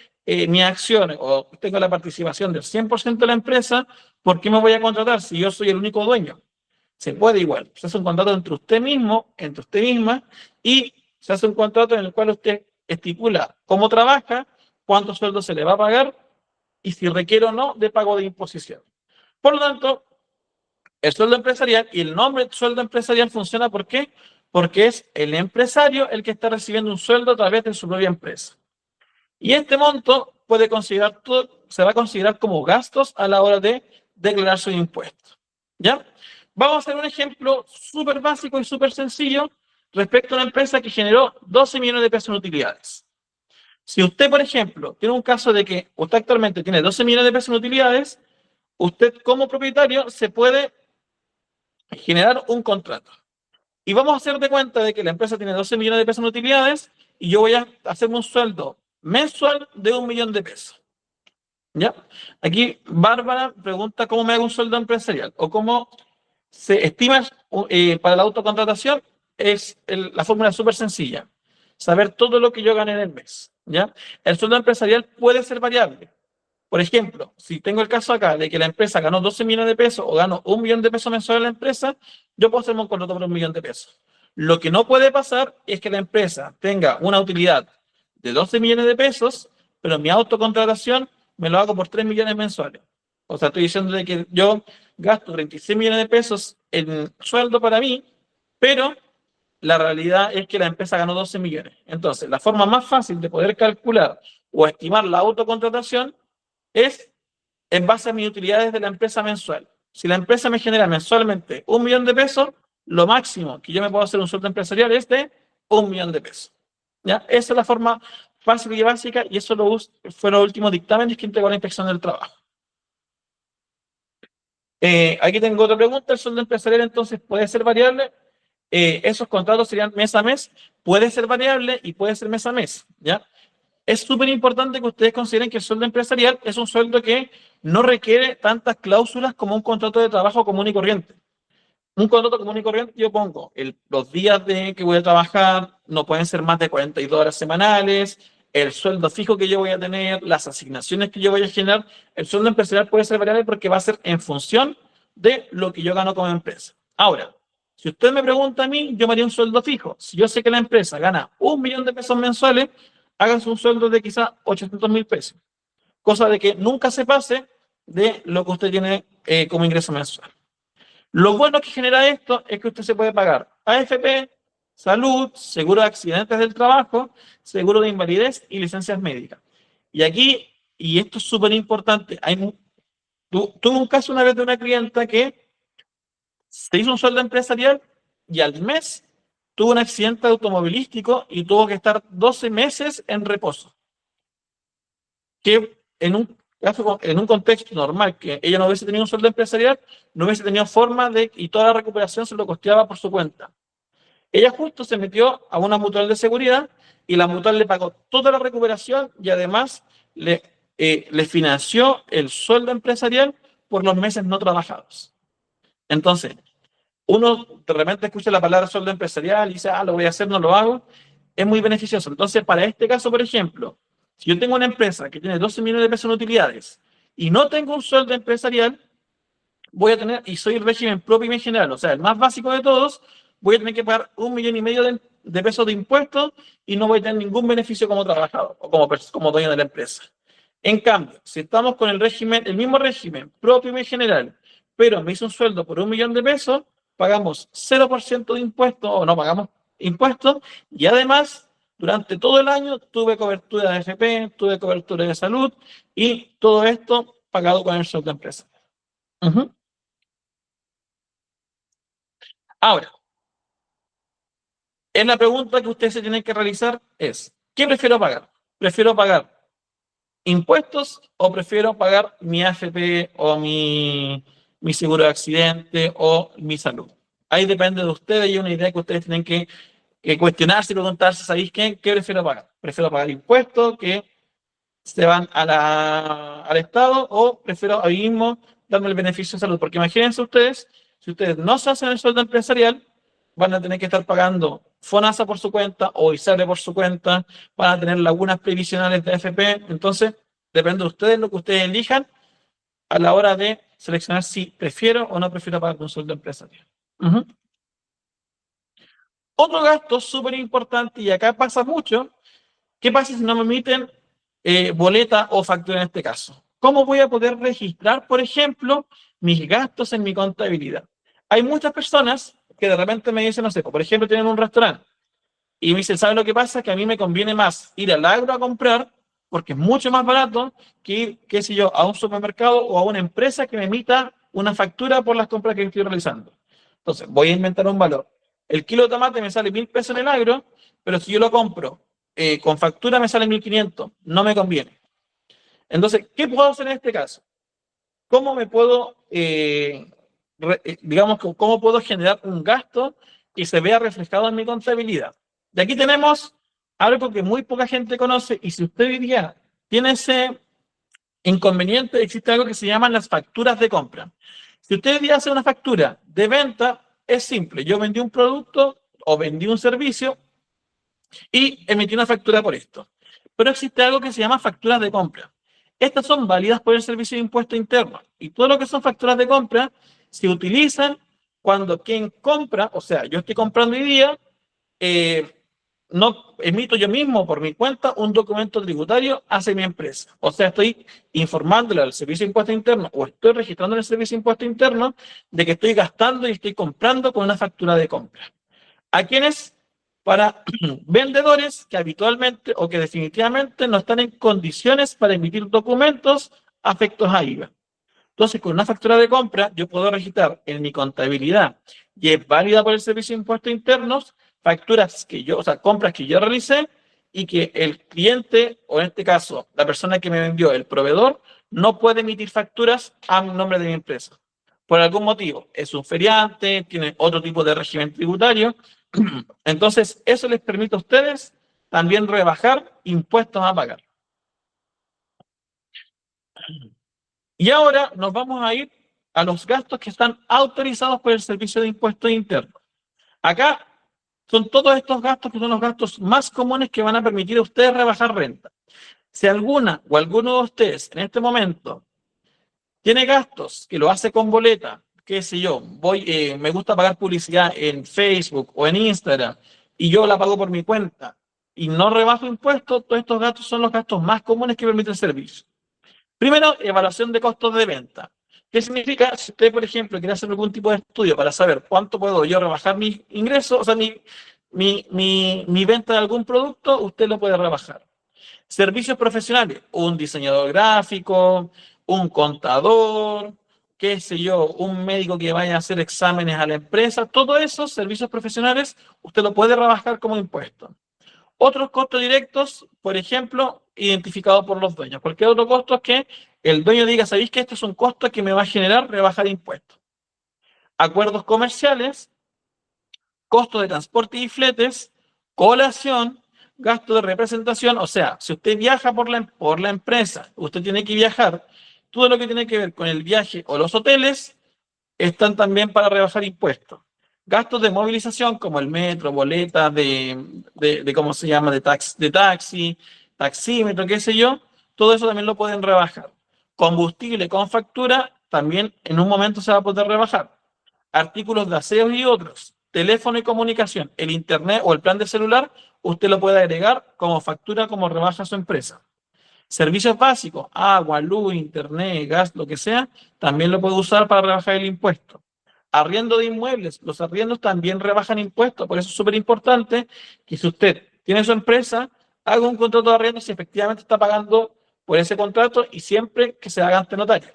Speaker 2: mis acciones, o tengo la participación del 100% de la empresa, ¿por qué me voy a contratar si yo soy el único dueño? Se puede igual. Se hace un contrato entre usted mismo, entre usted misma, y se hace un contrato en el cual usted estipula cómo trabaja, cuánto sueldo se le va a pagar y si requiere o no de pago de imposición. Por lo tanto, el sueldo empresarial y el nombre sueldo empresarial funciona ¿por qué? Porque es el empresario el que está recibiendo un sueldo a través de su propia empresa. Y este monto se va a considerar como gastos a la hora de declarar sus impuestos. ¿Ya? Vamos a hacer un ejemplo súper básico y súper sencillo respecto a una empresa que generó 12 millones de pesos en utilidades. Si usted, por ejemplo, tiene un caso de que usted actualmente tiene 12 millones de pesos en utilidades, usted como propietario se puede generar un contrato. Y vamos a hacer de cuenta de que la empresa tiene 12 millones de pesos en utilidades y yo voy a hacerme un sueldo mensual de 1 millón de pesos. ¿Ya? Aquí Bárbara pregunta cómo me hago un sueldo empresarial o cómo se estima para la autocontratación. la fórmula es súper sencilla. Saber todo lo que yo gané en el mes, ¿ya? El sueldo empresarial puede ser variable. Por ejemplo, si tengo el caso acá de que la empresa ganó 12 millones de pesos o gano 1 millón de pesos mensual en la empresa, yo puedo hacerme un contrato por 1 millón de pesos. Lo que no puede pasar es que la empresa tenga una utilidad de 12 millones de pesos, pero mi autocontratación me lo hago por 3 millones mensuales. O sea, estoy diciendo de que yo gasto 36 millones de pesos en sueldo para mí, pero la realidad es que la empresa ganó 12 millones. Entonces, la forma más fácil de poder calcular o estimar la autocontratación es en base a mis utilidades de la empresa mensual. Si la empresa me genera mensualmente 1 millón de pesos, lo máximo que yo me puedo hacer un sueldo empresarial es de 1 millón de pesos. ¿Ya? Esa es la forma fácil y básica, y eso fueron los últimos dictámenes que entregó la Inspección del Trabajo. Aquí tengo otra pregunta. ¿El sueldo empresarial entonces puede ser variable? Esos contratos serían mes a mes. Puede ser variable y puede ser mes a mes, ¿ya? Es súper importante que ustedes consideren que el sueldo empresarial es un sueldo que no requiere tantas cláusulas como un contrato de trabajo común y corriente. Un contrato común y corriente, yo pongo los días de que voy a trabajar, no pueden ser más de 42 horas semanales, el sueldo fijo que yo voy a tener, las asignaciones que yo voy a generar. El sueldo empresarial puede ser variable porque va a ser en función de lo que yo gano como empresa. Ahora, si usted me pregunta a mí, yo me haría un sueldo fijo. Si yo sé que la empresa gana 1 millón de pesos mensuales, háganse un sueldo de quizás 800.000 pesos. Cosa de que nunca se pase de lo que usted tiene como ingreso mensual. Lo bueno que genera esto es que usted se puede pagar AFP, salud, seguro de accidentes del trabajo, seguro de invalidez y licencias médicas. Y aquí, y esto es súper importante, tuve un caso una vez de una clienta que se hizo un sueldo empresarial y al mes tuvo un accidente automovilístico y tuvo que estar 12 meses en reposo. Que en un contexto normal, que ella no hubiese tenido un sueldo empresarial, no hubiese tenido forma y toda la recuperación se lo costeaba por su cuenta. Ella justo se metió a una mutual de seguridad y la mutual le pagó toda la recuperación y además le financió el sueldo empresarial por los meses no trabajados. Entonces, uno de repente escucha la palabra sueldo empresarial y dice, lo voy a hacer, no lo hago. Es muy beneficioso. Entonces, para este caso, por ejemplo, si yo tengo una empresa que tiene 12 millones de pesos en utilidades y no tengo un sueldo empresarial, voy a tener, y soy el régimen propio y general, o sea, el más básico de todos, voy a tener que pagar 1,5 millones de pesos de impuestos y no voy a tener ningún beneficio como trabajador o como dueño de la empresa. En cambio, si estamos con el mismo régimen propio y general, pero me hizo un sueldo por 1 millón de pesos, pagamos 0% de impuestos o no pagamos impuestos y además durante todo el año tuve cobertura de AFP, tuve cobertura de salud y todo esto pagado con el sueldo de empresa. Ahora, en la pregunta que ustedes se tienen que realizar es, ¿qué prefiero pagar? ¿Prefiero pagar impuestos o prefiero pagar mi AFP o mi seguro de accidente o mi salud? Ahí depende de ustedes y una idea que ustedes tienen que cuestionarse y preguntarse, ¿sabéis qué prefiero pagar? ¿Prefiero pagar impuestos que se van al Estado o prefiero ahí mismo darme el beneficio de salud? Porque imagínense ustedes, si ustedes no se hacen el sueldo empresarial, van a tener que estar pagando FONASA por su cuenta o ISAPRE por su cuenta, van a tener lagunas previsionales de AFP. Entonces, depende de ustedes lo que ustedes elijan a la hora de seleccionar si prefiero o no prefiero pagar un sueldo empresarial. Otro gasto súper importante, y acá pasa mucho, ¿qué pasa si no me emiten boleta o factura en este caso? ¿Cómo voy a poder registrar, por ejemplo, mis gastos en mi contabilidad? Hay muchas personas que de repente me dicen, no sé, por ejemplo, tienen un restaurante y me dicen, ¿saben lo que pasa? Que a mí me conviene más ir al agro a comprar porque es mucho más barato que ir, qué sé yo, a un supermercado o a una empresa que me emita una factura por las compras que estoy realizando. Entonces, voy a inventar un valor. El kilo de tomate me sale 1.000 pesos en el agro, pero si yo lo compro con factura me sale 1.500, no me conviene. Entonces, ¿qué puedo hacer en este caso? ¿Cómo me puedo, cómo puedo generar un gasto que se vea reflejado en mi contabilidad? De aquí tenemos algo que muy poca gente conoce y si usted hoy día tiene ese inconveniente, existe algo que se llaman las facturas de compra. Si usted hoy día hace una factura de venta, es simple. Yo vendí un producto o vendí un servicio y emití una factura por esto. Pero existe algo que se llama facturas de compra. Estas son válidas por el Servicio de Impuesto Interno. Y todo lo que son facturas de compra se utilizan cuando quien compra, o sea, yo estoy comprando hoy día, no emito yo mismo por mi cuenta un documento tributario hacia mi empresa. O sea, estoy informándole al Servicio de Impuesto Interno o estoy registrando en el Servicio de Impuesto Interno de que estoy gastando y estoy comprando con una factura de compra. ¿A quiénes? Para vendedores que habitualmente o que definitivamente no están en condiciones para emitir documentos afectos a IVA. Entonces, con una factura de compra, yo puedo registrar en mi contabilidad y es válida por el Servicio de Impuestos Internos, facturas que yo, o sea, compras que yo realicé y que el cliente, o en este caso, la persona que me vendió, el proveedor, no puede emitir facturas a nombre de mi empresa. Por algún motivo, es un feriante, tiene otro tipo de régimen tributario. Entonces, eso les permite a ustedes también rebajar impuestos a pagar. Y ahora nos vamos a ir a los gastos que están autorizados por el Servicio de Impuestos Internos. Acá son todos estos gastos que son los gastos más comunes que van a permitir a ustedes rebajar renta. Si alguna o alguno de ustedes en este momento tiene gastos que lo hace con boleta, qué sé yo, me gusta pagar publicidad en Facebook o en Instagram y yo la pago por mi cuenta y no rebajo impuestos, todos estos gastos son los gastos más comunes que permite el servicio. Primero, evaluación de costos de venta. ¿Qué significa? Si usted, por ejemplo, quiere hacer algún tipo de estudio para saber cuánto puedo yo rebajar mis ingresos, o sea, mi venta de algún producto, usted lo puede rebajar. Servicios profesionales, un diseñador gráfico, un contador, qué sé yo, un médico que vaya a hacer exámenes a la empresa, todos esos servicios profesionales usted lo puede rebajar como impuesto. Otros costos directos, por ejemplo, identificados por los dueños. Cualquier otro costo es que el dueño diga, ¿sabéis que este es un costo que me va a generar rebaja de impuestos? Acuerdos comerciales, costos de transporte y fletes, colación, gasto de representación. O sea, si usted viaja por la empresa, usted tiene que viajar, todo lo que tiene que ver con el viaje o los hoteles están también para rebajar impuestos. Gastos de movilización como el metro, boletas de ¿cómo se llama? De taxi, taxímetro, qué sé yo, todo eso también lo pueden rebajar. Combustible con factura también en un momento se va a poder rebajar. Artículos de aseo y otros, teléfono y comunicación, el internet o el plan de celular, usted lo puede agregar como factura, como rebaja a su empresa. Servicios básicos, agua, luz, internet, gas, lo que sea, también lo puede usar para rebajar el impuesto. Arriendo de inmuebles, los arriendos también rebajan impuestos, por eso es súper importante que si usted tiene su empresa, haga un contrato de arriendo si efectivamente está pagando por ese contrato y siempre que se haga ante notario.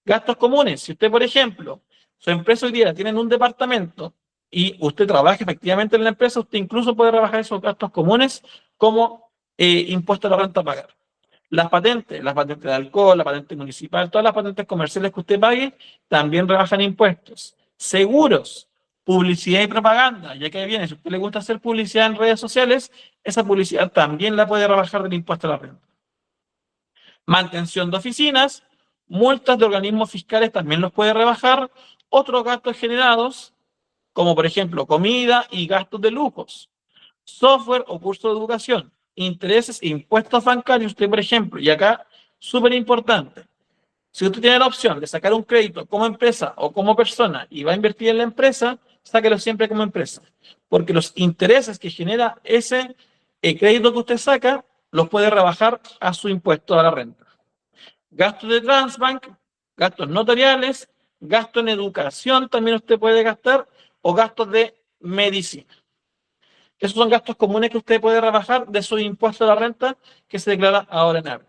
Speaker 2: Gastos comunes, si usted, por ejemplo, su empresa hoy día tiene un departamento y usted trabaja efectivamente en la empresa, usted incluso puede rebajar esos gastos comunes como impuesto a la renta a pagar. Las patentes de alcohol, la patente municipal, todas las patentes comerciales que usted pague, también rebajan impuestos. Seguros, publicidad y propaganda, ya que viene, si a usted le gusta hacer publicidad en redes sociales, esa publicidad también la puede rebajar del impuesto a la renta. Mantención de oficinas, multas de organismos fiscales también los puede rebajar. Otros gastos generados, como por ejemplo comida y gastos de lujos, software o curso de educación, intereses e impuestos bancarios. Usted, por ejemplo, y acá, súper importante, si usted tiene la opción de sacar un crédito como empresa o como persona y va a invertir en la empresa, sáquelo siempre como empresa, porque los intereses que genera ese crédito que usted saca los puede rebajar a su impuesto a la renta. Gastos de Transbank, gastos notariales, gastos en educación también usted puede gastar, o gastos de medicina. Esos son gastos comunes que usted puede rebajar de su impuesto a la renta que se declara ahora en abril.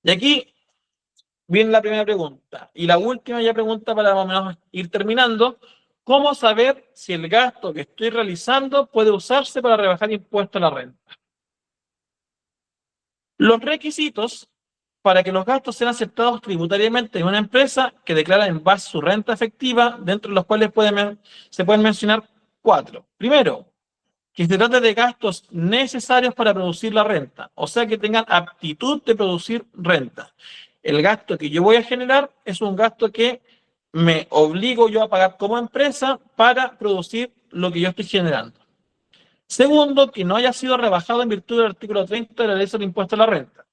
Speaker 2: Y aquí viene la primera pregunta. Y la última ya pregunta para más o menos ir terminando. ¿Cómo saber si el gasto que estoy realizando puede usarse para rebajar impuesto a la renta? Los requisitos para que los gastos sean aceptados tributariamente en una empresa que declara en base su renta efectiva, dentro de los cuales se pueden mencionar 4. Primero, que se trate de gastos necesarios para producir la renta, o sea que tengan aptitud de producir renta. El gasto que yo voy a generar es un gasto que me obligo yo a pagar como empresa para producir lo que yo estoy generando. Segundo, que no haya sido rebajado en virtud del artículo 30 de la ley sobre el impuesto a la renta.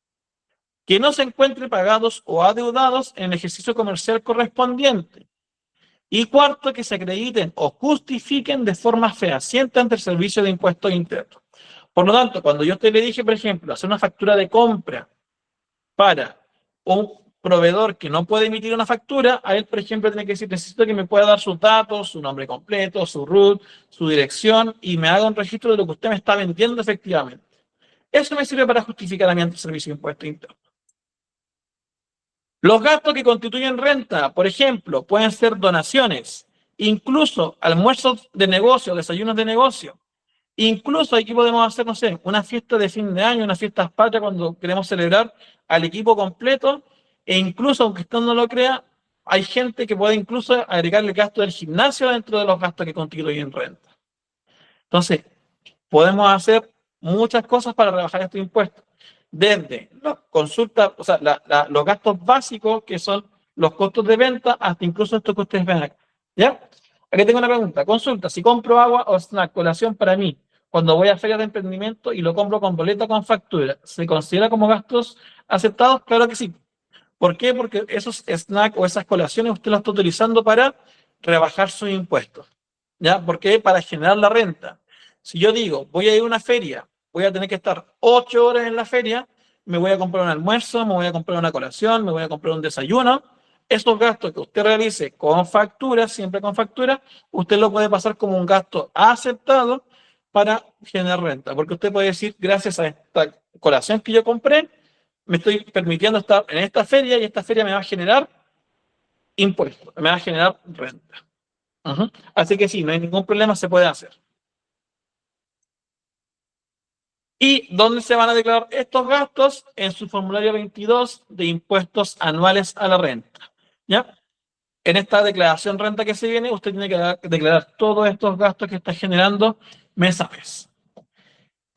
Speaker 2: Que no se encuentre pagados o adeudados en el ejercicio comercial correspondiente. Y cuarto, que se acrediten o justifiquen de forma fehaciente ante el Servicio de Impuestos Internos. Por lo tanto, cuando yo le dije, por ejemplo, hacer una factura de compra para un proveedor que no puede emitir una factura, a él, por ejemplo, tiene que decir, necesito que me pueda dar sus datos, su nombre completo, su RUT, su dirección, y me haga un registro de lo que usted me está vendiendo efectivamente. Eso me sirve para justificar a mí ante el Servicio de Impuestos Internos. Los gastos que constituyen renta, por ejemplo, pueden ser donaciones, incluso almuerzos de negocio, desayunos de negocio. Incluso aquí podemos hacer, no sé, una fiesta de fin de año, una fiesta patria cuando queremos celebrar al equipo completo. E incluso, aunque usted no lo crea, hay gente que puede incluso agregar el gasto del gimnasio dentro de los gastos que constituyen renta. Entonces, podemos hacer muchas cosas para rebajar estos impuestos. Desde las consultas, o sea, los gastos básicos, que son los costos de venta, hasta incluso esto que ustedes ven acá. ¿Ya? Aquí tengo una pregunta. Consulta, si compro agua o snack, colación para mí, cuando voy a ferias de emprendimiento y lo compro con boleta o con factura, ¿se considera como gastos aceptados? Claro que sí. ¿Por qué? Porque esos snacks o esas colaciones usted los está utilizando para rebajar sus impuestos. ¿Ya? ¿Por qué? Para generar la renta. Si yo digo, voy a ir a una feria, voy a tener que estar 8 horas en la feria, me voy a comprar un almuerzo, me voy a comprar una colación, me voy a comprar un desayuno. Esos gastos que usted realice con factura, siempre con factura, usted lo puede pasar como un gasto aceptado para generar renta. Porque usted puede decir, gracias a esta colación que yo compré, me estoy permitiendo estar en esta feria y esta feria me va a generar impuestos, me va a generar renta. Así que sí, no hay ningún problema, se puede hacer. ¿Y dónde se van a declarar estos gastos? En su formulario 22 de impuestos anuales a la renta. ¿Ya? En esta declaración renta que se viene, usted tiene que declarar todos estos gastos que está generando mes a mes.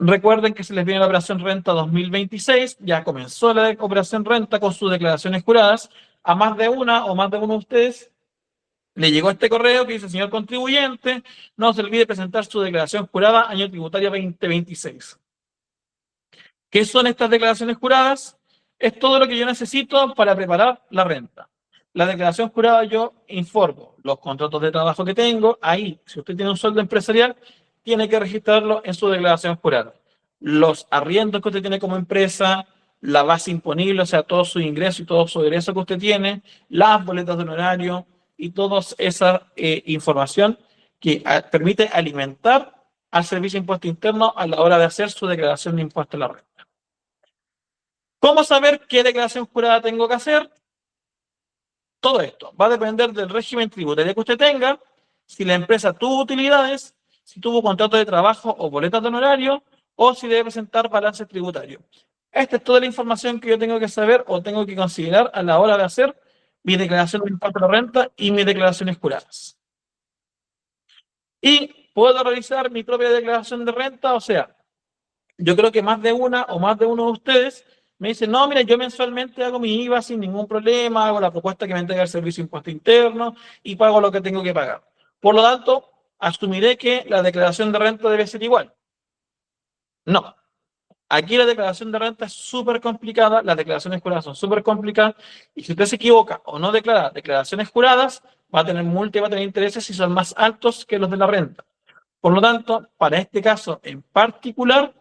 Speaker 2: Recuerden que se les viene la operación renta 2026, ya comenzó la operación renta con sus declaraciones juradas. A más de una o más de uno de ustedes le llegó este correo que dice, señor contribuyente, no se olvide presentar su declaración jurada año tributario 2026. ¿Qué son estas declaraciones juradas? Es todo lo que yo necesito para preparar la renta. La declaración jurada yo informo los contratos de trabajo que tengo. Ahí, si usted tiene un sueldo empresarial, tiene que registrarlo en su declaración jurada. Los arriendos que usted tiene como empresa, la base imponible, o sea, todo su ingreso y todo su egreso que usted tiene, las boletas de honorario y toda esa información que permite alimentar al Servicio de Impuesto Interno a la hora de hacer su declaración de impuesto a la renta. ¿Cómo saber qué declaración jurada tengo que hacer? Todo esto va a depender del régimen tributario que usted tenga, si la empresa tuvo utilidades, si tuvo contrato de trabajo o boletas de honorario, o si debe presentar balance tributario. Esta es toda la información que yo tengo que saber o tengo que considerar a la hora de hacer mi declaración de impuesto a la renta y mis declaraciones juradas. Y puedo realizar mi propia declaración de renta, o sea, yo creo que más de una o más de uno de ustedes me dicen, no, mira, yo mensualmente hago mi IVA sin ningún problema, hago la propuesta que me entrega el Servicio de Impuesto Interno y pago lo que tengo que pagar. Por lo tanto, asumiré que la declaración de renta debe ser igual. No. Aquí la declaración de renta es súper complicada, las declaraciones juradas son súper complicadas, y si usted se equivoca o no declara declaraciones juradas, va a tener multa y va a tener intereses si son más altos que los de la renta. Por lo tanto, para este caso en particular,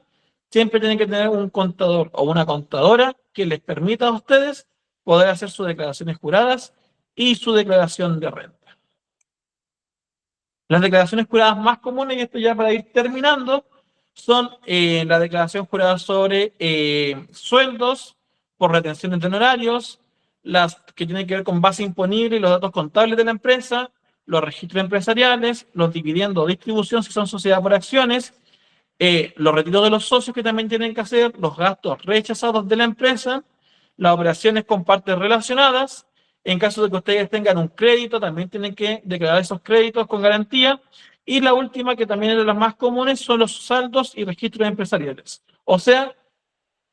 Speaker 2: siempre tienen que tener un contador o una contadora que les permita a ustedes poder hacer sus declaraciones juradas y su declaración de renta. Las declaraciones juradas más comunes, y esto ya para ir terminando, son la declaración jurada sobre sueldos por retenciones de honorarios, las que tienen que ver con base imponible y los datos contables de la empresa, los registros empresariales, los dividendos o distribución si son sociedad por acciones, los retiros de los socios que también tienen que hacer, los gastos rechazados de la empresa, las operaciones con partes relacionadas. En caso de que ustedes tengan un crédito, también tienen que declarar esos créditos con garantía. Y la última, que también es de las más comunes, son los saldos y registros empresariales. O sea,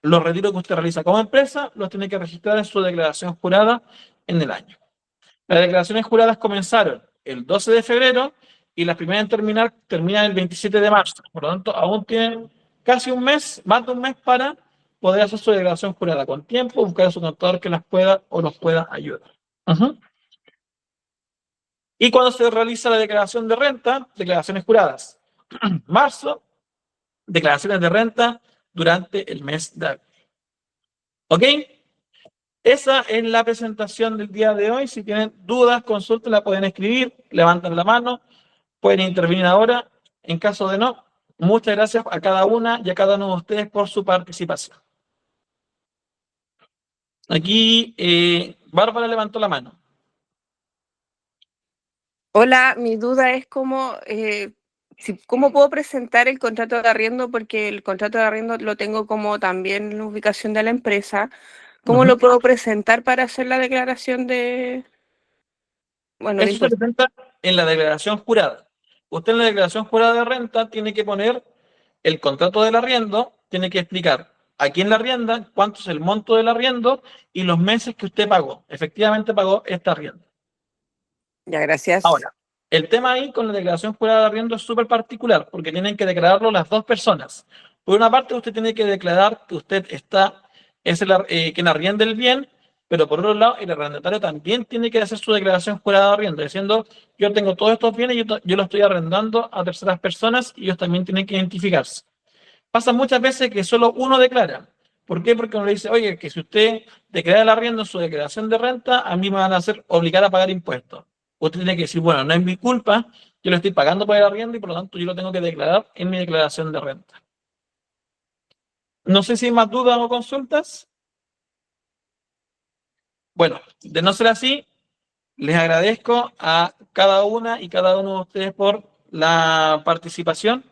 Speaker 2: los retiros que usted realiza como empresa los tiene que registrar en su declaración jurada en el año. Las declaraciones juradas comenzaron el 12 de febrero y las primeras en terminan el 27 de marzo. Por lo tanto, aún tienen casi un mes, más de un mes para poder hacer su declaración jurada con tiempo, buscar a su contador que las pueda o los pueda ayudar. Y cuando se realiza la declaración de renta, declaraciones juradas. Marzo, declaraciones de renta durante el mes de abril. ¿Ok? Esa es la presentación del día de hoy. Si tienen dudas, consultas, la pueden escribir, levantan la mano, pueden intervenir ahora. En caso de no, muchas gracias a cada una y a cada uno de ustedes por su participación. Aquí, Bárbara levantó la mano.
Speaker 3: Hola, mi duda es cómo puedo presentar el contrato de arriendo, porque el contrato de arriendo lo tengo como también en la ubicación de la empresa. ¿Cómo lo puedo presentar para hacer la declaración de
Speaker 2: Eso se
Speaker 3: impuestos?
Speaker 2: presenta en la declaración jurada. Usted en la declaración jurada de renta tiene que poner el contrato del arriendo, tiene que explicar a quién la arrienda, cuánto es el monto del arriendo y los meses que usted pagó. Efectivamente pagó este arriendo.
Speaker 3: Ya, gracias.
Speaker 2: Ahora, el tema ahí con la declaración jurada de arriendo es súper particular porque tienen que declararlo las dos personas. Por una parte, usted tiene que declarar que usted es quien arrienda el bien, pero por otro lado, el arrendatario también tiene que hacer su declaración jurada de arriendo, diciendo, yo tengo todos estos bienes, yo los estoy arrendando a terceras personas y ellos también tienen que identificarse. Pasa muchas veces que solo uno declara. ¿Por qué? Porque uno le dice, oye, que si usted declara el arriendo en su declaración de renta, a mí me van a hacer obligar a pagar impuestos. Usted tiene que decir, bueno, no es mi culpa, yo lo estoy pagando por el arriendo y por lo tanto yo lo tengo que declarar en mi declaración de renta. No sé si hay más dudas o consultas. Bueno, de no ser así, les agradezco a cada una y cada uno de ustedes por la participación.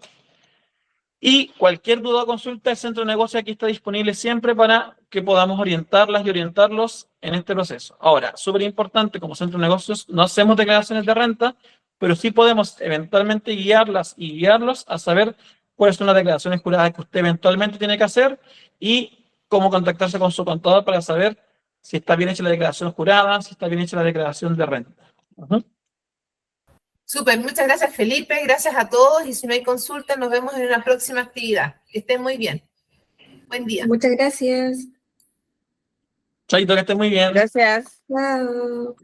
Speaker 2: Y cualquier duda o consulta, el Centro de Negocios aquí está disponible siempre para que podamos orientarlas y orientarlos en este proceso. Ahora, súper importante, como Centro de Negocios no hacemos declaraciones de renta, pero sí podemos eventualmente guiarlas y guiarlos a saber cuáles son las declaraciones juradas que usted eventualmente tiene que hacer y cómo contactarse con su contador para saber si está bien hecha la declaración jurada, si está bien hecha la declaración de renta.
Speaker 1: Súper, muchas gracias Felipe, gracias a todos y si no hay consulta nos vemos en una próxima actividad. Que estén muy bien. Buen día.
Speaker 4: Muchas gracias.
Speaker 2: Chaito, que estén muy bien.
Speaker 3: Gracias.
Speaker 4: Chao.